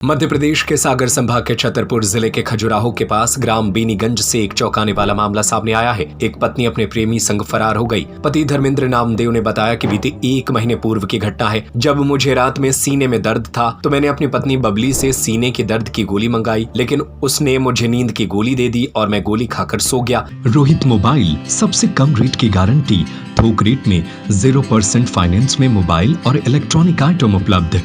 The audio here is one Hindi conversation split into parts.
मध्य प्रदेश के सागर संभाग के छतरपुर जिले के खजुराहो के पास ग्राम बीनीगंज से एक चौंकाने वाला मामला सामने आया है। एक पत्नी अपने प्रेमी संग फरार हो गई। पति धर्मेंद्र नामदेव ने बताया कि बीते 1 महीने पूर्व की घटना है, जब मुझे रात में सीने में दर्द था तो मैंने अपनी पत्नी बबली से सीने के दर्द की गोली मंगाई, लेकिन उसने मुझे नींद की गोली दे दी और मैं गोली खाकर सो गया। रोहित मोबाइल, सबसे कम रेट की गारंटी, थोक रेट में 0% फाइनेंस में मोबाइल और इलेक्ट्रॉनिक आइटम उपलब्ध।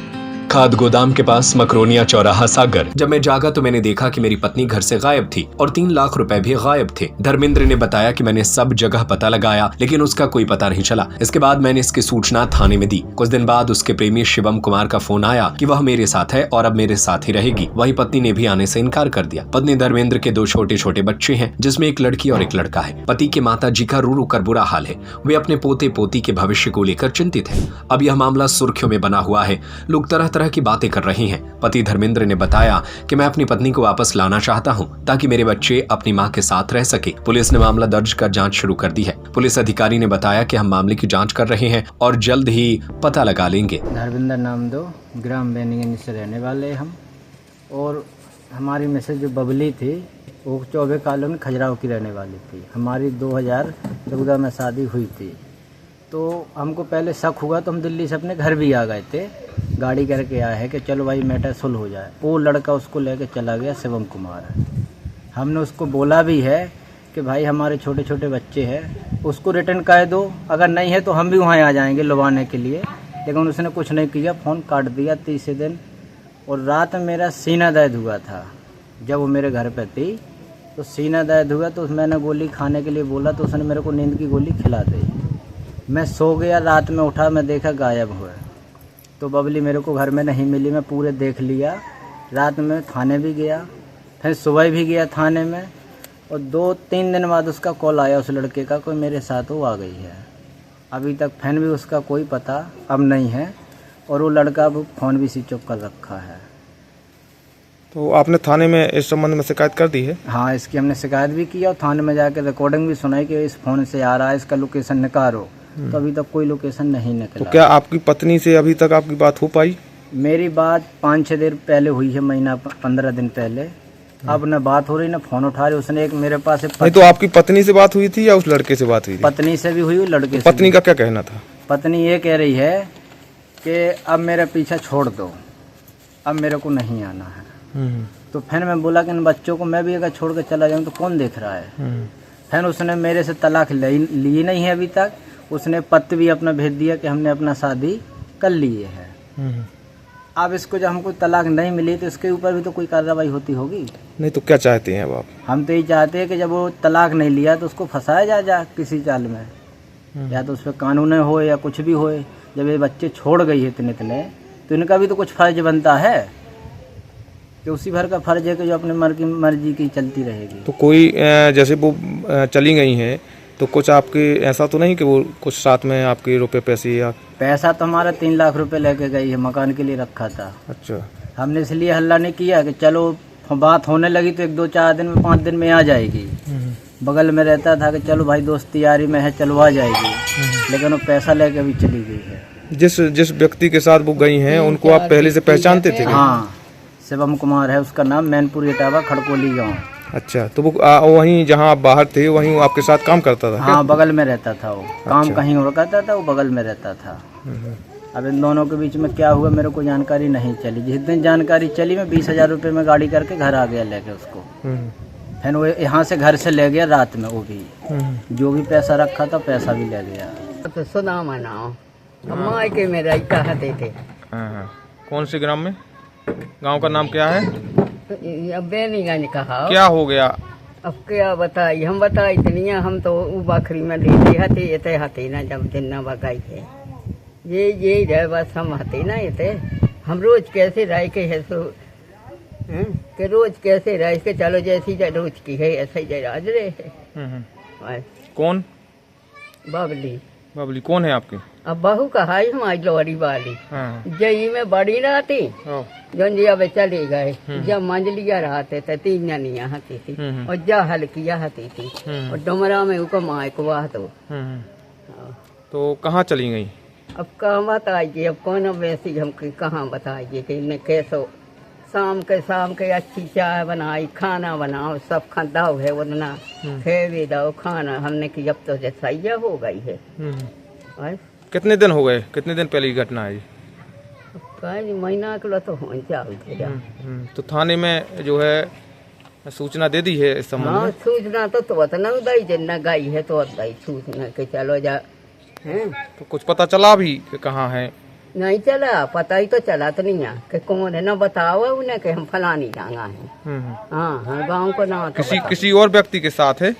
खाद गोदाम के पास मकरोनिया चौराहा सागर। जब मैं जागा तो मैंने देखा कि मेरी पत्नी घर से गायब थी और 3 लाख रुपए भी गायब थे। धर्मेंद्र ने बताया कि मैंने सब जगह पता लगाया, लेकिन उसका कोई पता नहीं चला। इसके बाद मैंने इसकी सूचना थाने में दी। कुछ दिन बाद उसके प्रेमी शिवम कुमार का फोन आया कि वह मेरे साथ है और अब मेरे साथ ही रहेगी। वहीं पत्नी ने भी आने से इनकार कर दिया। पत्नी धर्मेंद्र के 2 छोटे छोटे बच्चे हैं, जिसमें एक लड़की और एक लड़का है। पति के माता जी का रो रो कर बुरा हाल है। वे अपने पोते पोती के भविष्य को लेकर चिंतित है। अब यह मामला सुर्खियों में बना हुआ है। लोग तरह तरह की बातें कर रहे हैं। पति धर्मेंद्र ने बताया कि मैं अपनी पत्नी को वापस लाना चाहता हूं, ताकि मेरे बच्चे अपनी मां के साथ रह सके। पुलिस ने मामला दर्ज कर जांच शुरू कर दी है। पुलिस अधिकारी ने बताया कि हम मामले की जांच कर रहे हैं और जल्द ही पता लगा लेंगे। धर्मेंद्र नामदेव, ग्राम बीनीगंज से रहने वाले हम, और हमारी मिसेज जो बबली थी वो 24 कॉलोनी खजुराहो की रहने वाली थी। हमारी 2014 में शादी हुई थी। तो हमको पहले शक हुआ तो हम दिल्ली से अपने घर भी आ गए थे। गाड़ी करके आए हैं कि चलो भाई मैटर सुलह हो जाए। वो लड़का उसको लेके चला गया, शिवम कुमार। हमने उसको बोला भी है कि भाई हमारे छोटे छोटे बच्चे हैं, उसको रिटर्न कर दो, अगर नहीं है तो हम भी वहाँ आ जाएंगे लुभाने के लिए। लेकिन उसने कुछ नहीं किया, फ़ोन काट दिया तीसरे दिन। और रात में मेरा सीना दर्द हुआ था। जब वो मेरे घर पर थी तो सीना दर्द हुआ तो मैंने गोली खाने के लिए बोला तो उसने मेरे को नींद की गोली खिला दी। मैं सो गया, रात में उठा, मैं देखा गायब हुआ। तो बबली मेरे को घर में नहीं मिली। मैं पूरे देख लिया। रात में थाने भी गया, फिर सुबह भी गया थाने में, और 2-3 दिन बाद उसका कॉल आया उस लड़के का, कोई मेरे साथ वो आ गई है। अभी तक फिर भी उसका कोई पता अब नहीं है, और वो लड़का अब फ़ोन भी स्विच ऑफ कर रखा है। तो आपने थाने में इस संबंध में शिकायत कर दी है? हाँ, इसकी हमने शिकायत भी की और थाने में जाकर रिकॉर्डिंग भी सुनाई कि इस फ़ोन से आ रहा है, इसका लोकेशन निकालो। तो अभी तक कोई लोकेशन नहीं निकला। तो क्या आपकी पत्नी से अभी तक आपकी बात हो पाई? मेरी बात 5-6 दिन पहले हुई है, महीना 15 दिन पहले। अब न बात हो रही, न फोन उठा रही। उसने एक मेरे पास नहीं, तो आपकी पत्नी से बात हुई थी या उस लड़के से बात हुई थी? पत्नी से भी हुई, लड़के से। पत्नी का क्या कहना था? पत्नी ये कह रही है कि अब मेरा पीछा छोड़ दो, अब मेरे को नहीं आना है। तो फिर मैं बोला कि इन बच्चों को मैं भी अगर छोड़ कर चला जाऊँ तो कौन देख रहा है। फिर उसने मेरे से तलाक ली नहीं है अभी तक। उसने पत्र भी अपना भेज दिया कि हमने अपना शादी कर लिए है। अब इसको जब हमको तलाक नहीं मिली तो इसके ऊपर भी तो कोई कार्रवाई होती होगी। नहीं तो क्या चाहते हैं अब आप? हम तो ये चाहते हैं कि जब वो तलाक नहीं लिया तो उसको फंसाया जा किसी चाल में, या तो उस पर कानून हो या कुछ भी हो। जब ये बच्चे छोड़ गई है इतने तो इनका भी तो कुछ फर्ज बनता है कि उसी भर का फर्ज है कि जो अपने मर्जी की चलती रहेगी। तो कोई जैसे वो चली गई हैं तो कुछ आपके ऐसा तो नहीं कि वो कुछ साथ में आपके रुपए पैसे या? पैसा तो हमारा 3 लाख रुपए लेके गई है, मकान के लिए रखा था। अच्छा। हमने इसलिए हल्ला नहीं किया कि चलो बात होने लगी तो 1-2-4 दिन में 5 दिन में आ जाएगी। बगल में रहता था कि चलो भाई दोस्ती यारी में है, चलो आ जाएगी। लेकिन वो पैसा लेके भी चली गई है। जिस व्यक्ति के साथ वो गई हैं उनको आप पहले से पहचानते थे? हाँ, शिवम कुमार है उसका नाम, मैनपुर इटावा, खड़कोली गाँव। अच्छा, तो वो वहीं जहाँ आप बाहर थे वहीं वो आपके साथ काम करता था? हाँ, बगल में रहता था वो। काम कहीं और करता था, वो बगल में रहता था। अब इन दोनों के बीच में क्या हुआ मेरे को जानकारी नहीं चली। जिस दिन जानकारी चली मैं 20,000 रुपये में गाड़ी करके घर आ गया लेके उसको। फिर वो यहाँ से घर से ले गया रात में, वो भी जो भी पैसा रखा था पैसा भी ले गया। तो सुना मनाओ माँ के मेरा कहते थे। कौन से ग्राम में? गांव का नाम क्या है? बेनीगंज कहा। क्या हो गया? अब क्या बताई, हम बताई इतनी हम तो बकरी में लेते हते इतने हते ना, जब दिन न बगाई थे ये रहे बस हम हते ना इतने। हम रोज कैसे रह के है सो कि रोज कैसे रह के चलो जैसी रोज की है ऐसे ही आज रहे। कौन? बबली। बबली कौन है आपकी? अब बहू कहा हमारी लोहरी वाली। जई में बड़ी ना थी जो अब चले गए। जब मंजलिया रहते थे 3 जनिया हती थी और जा हल्किया हती थी और डुमरा में उको माए को वाह तो कहाँ चली गई? अब कहाँ बताइए, अब कौन वैसी हम कहाँ बताइए कि इन्हें कैसो शाम के अच्छी चाय बनाई, खाना बनाओ, सब खाओ है उतना खेवे दो खाना। हमने कि अब तो सैया हो गई है। बस कितने दिन हो गए, कितने दिन पहले की घटना है ये? कई महीना के तो हो जाओ। तो थाने में जो है सूचना दे दी है इस संबंध हाँ, में? सूचना तो न दई जितना गई है तो दई सूचना के चलो जा हैं। तो कुछ पता चला भी कि कहाँ है? नहीं चला, पता ही तो चला तो नहीं है कि कौन है, न बताओ उन्हें कि हम फलानी जगह है। हाँ हाँ, गाँव को ना तो किसी और व्यक्ति के साथ है?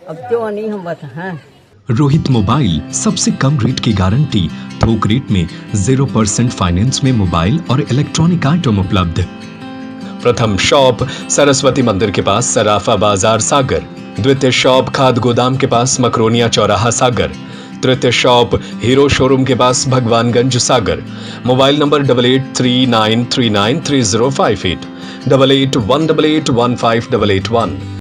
अब क्यों नहीं हम बता हैं। रोहित मोबाइल, सबसे कम रेट की गारंटी, थोक रेट में 0% फाइनेंस में मोबाइल और इलेक्ट्रॉनिक आइटम उपलब्ध। प्रथम शॉप सरस्वती मंदिर के पास सराफा बाजार सागर, द्वितीय शॉप खाद गोदाम के पास मकरोनिया चौराहा सागर, तृतीय शॉप हीरो शोरूम के पास भगवानगंज सागर। Mobile number 8839393058, 881881581581।